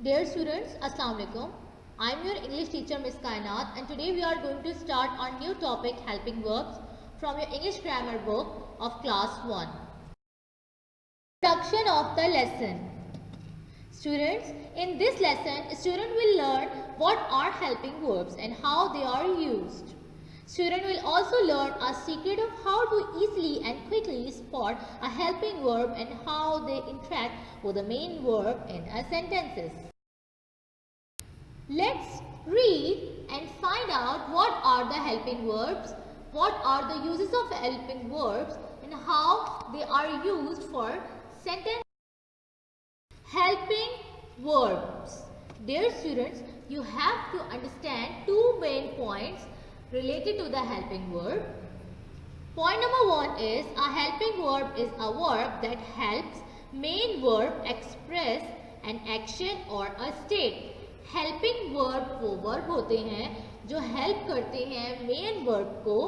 Dear students, Assalamu alaikum. I am your English teacher Miss Kainat and today we are going to start our new topic helping verbs from your English grammar book of class 1. Introduction of the lesson. Students, in this lesson, student will learn what are helping verbs and how they are used. Student will also learn a secret of how to easily and quickly spot a helping verb and how they interact with the main verb in a sentences. Let's read and find out what are the helping verbs, what are the uses of helping verbs and how they are used for sentence. Helping verbs. Dear students, you have to understand two main points related to the helping verb. Point number 1 is a helping verb is a verb that helps main verb express an action or a state. Helping verb वो verb होते हैं जो help करते हैं main verb को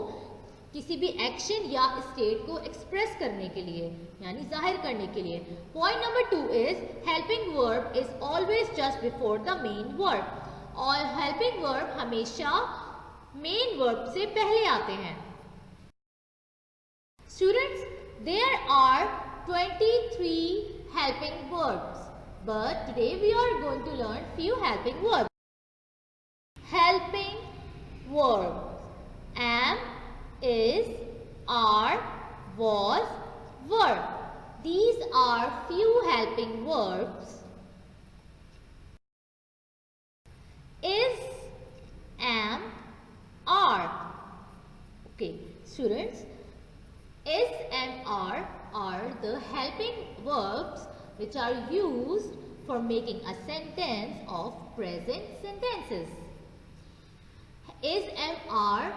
किसी भी action या स्टेट को एक्सप्रेस करने के लिए यानी जाहिर करने के लिए. Point number 2 is helping verb is always just before the main verb और हेल्पिंग वर्ब हमेशा मेन वर्ब से पहले आते हैं. Students, there are 23 helping verbs. But today we are going to learn few helping verbs. Helping verbs. Am, is, are, was, were. These are few helping verbs. Is, am, are. Okay, students. Is and are the helping verbs which are used for making a sentence of present sentences. Is and are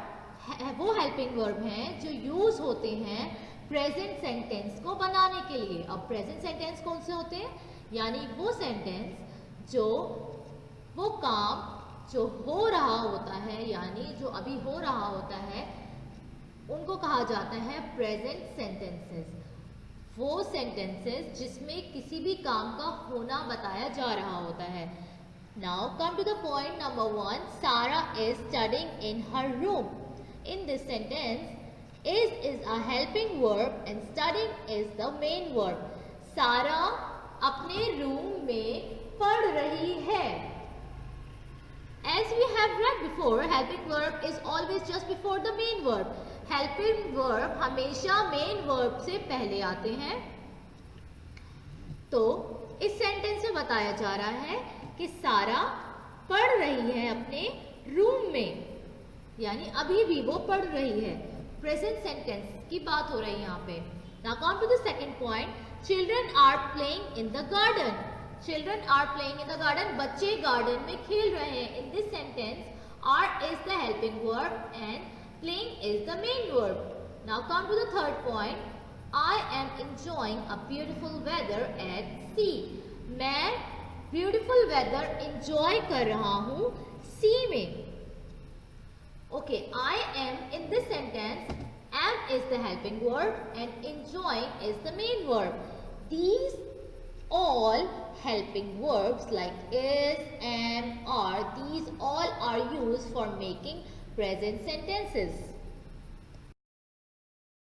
वो helping verb हैं जो use होते हैं present sentence को बनाने के लिए. अब present sentence कौन से होते हैं? यानी वो sentence जो वो काम जो हो रहा होता है यानी जो अभी हो रहा होता है उनको कहा जाता है present sentences. वो सेंटेंसेस जिसमें किसी भी काम का होना बताया जा रहा होता है. Now come to the point number 1. Sara is studying in her room. In this sentence is a helping verb and studying is the main verb. Sara अपने रूम में पढ़ रही है. As we have read before, helping verb is always just before the main verb. Helping verb हमेशा main verb से पहले आते हैं. तो इस सेंटेंस में बताया जा रहा है कि सारा पढ़ रही है अपने रूम में यानी अभी भी वो पढ़ रही है. प्रेजेंट सेंटेंस की बात हो रही है यहाँ पे. Now come to the second point. Children are playing in the garden. Children are playing in the garden. बच्चे गार्डन में खेल रहे हैं. In this sentence are is the helping verb and playing is the main verb. Now come to the third point. I am enjoying a beautiful weather at sea. मैं beautiful weather enjoy कर रहा हूँ sea में. Okay, I am in this sentence. Am is the helping verb and enjoying is the main verb. These all helping verbs like is, am, are, these all are used for making present sentences.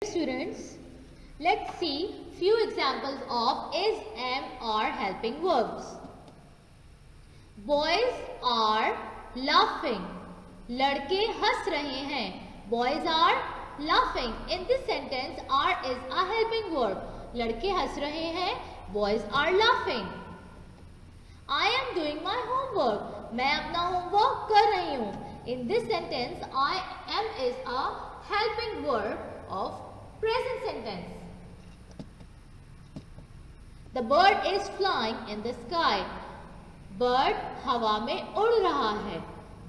Students, let's see few examples of is, am, are helping verbs. Boys are laughing. लड़के हंस रहे हैं. Boys are laughing. In this sentence, are is a helping verb. लड़के हंस रहे हैं. Boys are laughing. I am doing my homework. मैं अपना homework कर रही हूँ. In this sentence, I am is a helping verb of present sentence. The bird is flying in the sky. Bird हवा में उड़ रहा है.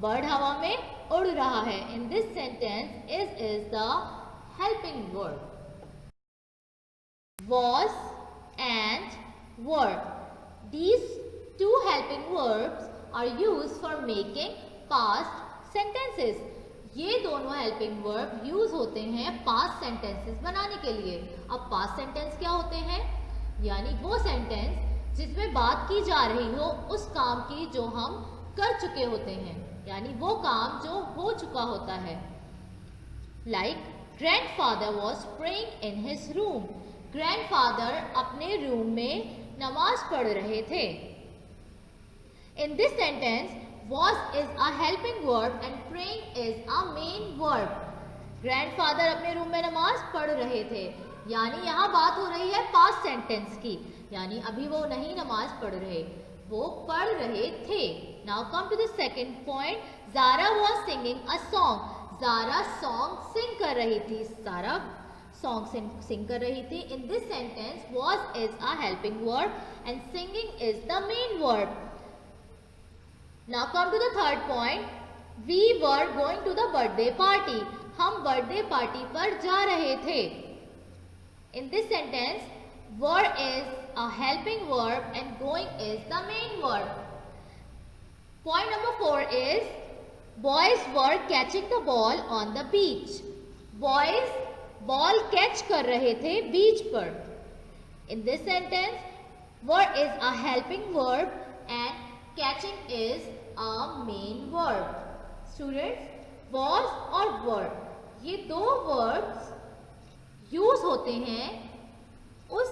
Bird हवा में उड़ रहा है. In this sentence, is the helping verb. Was and were. These two helping verbs are used for making past sentences. ये दोनों हेल्पिंग वर्ब यूज होते हैं पास्ट सेंटेंसेस बनाने के लिए. अब पास्ट सेंटेंस क्या होते हैं? यानी वो सेंटेंस जिसमें बात की जा रही हो उस काम की जो हम कर चुके होते हैं, यानी वो काम जो हो चुका होता है। Like grandfather was praying in his room. Grandfather अपने रूम में नमाज पढ़ रहे थे। इन this sentence was is a helping verb and praying is a main verb. Grandfather अपने रूम में नमाज पढ़ रहे थे, यानी यहाँ बात हो रही है पास्ट सेंटेंस की, यानी अभी वो नहीं नमाज पढ़ रहे, वो पढ़ रहे थे। Now come to the second point, Zara was singing a song. Zara song sing कर रही थी, ज़ारा सॉन्ग सिंग कर रही थी। In this sentence was is a helping verb and singing is the main verb. Now come to the third point. We were going to the birthday party. हम birthday party पर जा रहे थे। In this sentence, were is a helping verb and going is the main verb. Point number 4 is boys were catching the ball on the beach. Boys ball catch कर रहे थे बीच पर। In this sentence, were is a helping verb and catching is a main verb. Students, was और were ये दो verbs use होते हैं उस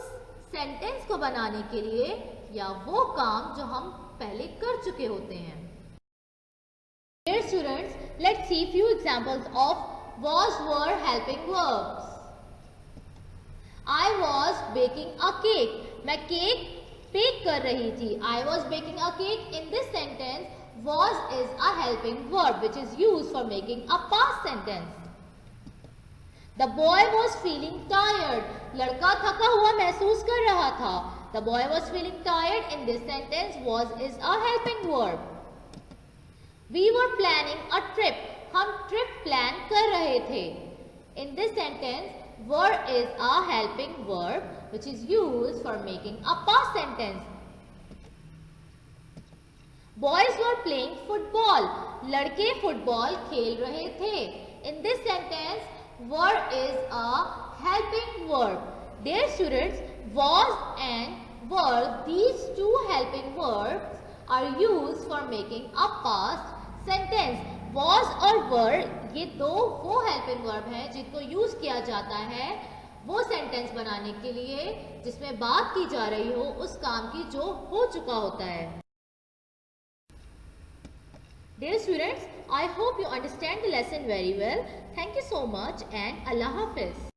सेंटेंस को बनाने के लिए या वो काम जो हम पहले कर चुके होते हैं। Dear students, let's see few examples of was were helping verbs. I was baking a cake. मैं केक बेक कर रही थी। I was baking a cake. In this sentence, was is a helping verb which is used for making a past sentence. The boy was feeling tired. लड़का थका हुआ महसूस कर रहा था। The boy was feeling tired. In this sentence, was is a helping verb. We were planning a trip. हम trip plan कर रहे थे। In this sentence, were is a helping verb which is used for making a past sentence. Boys were playing football. लड़के football खेल रहे थे। In this sentence, were is a helping verb. Dear students, was and were, these two helping verbs are used for making a past sentence. Was और were ये दो वो helping verb हैं जिनको यूज किया जाता है वो सेंटेंस बनाने के लिए जिसमें बात की जा रही हो उस काम की जो हो चुका होता है। Dear students, I hope you understand the lesson very well. Thank you so much and Allah Hafiz.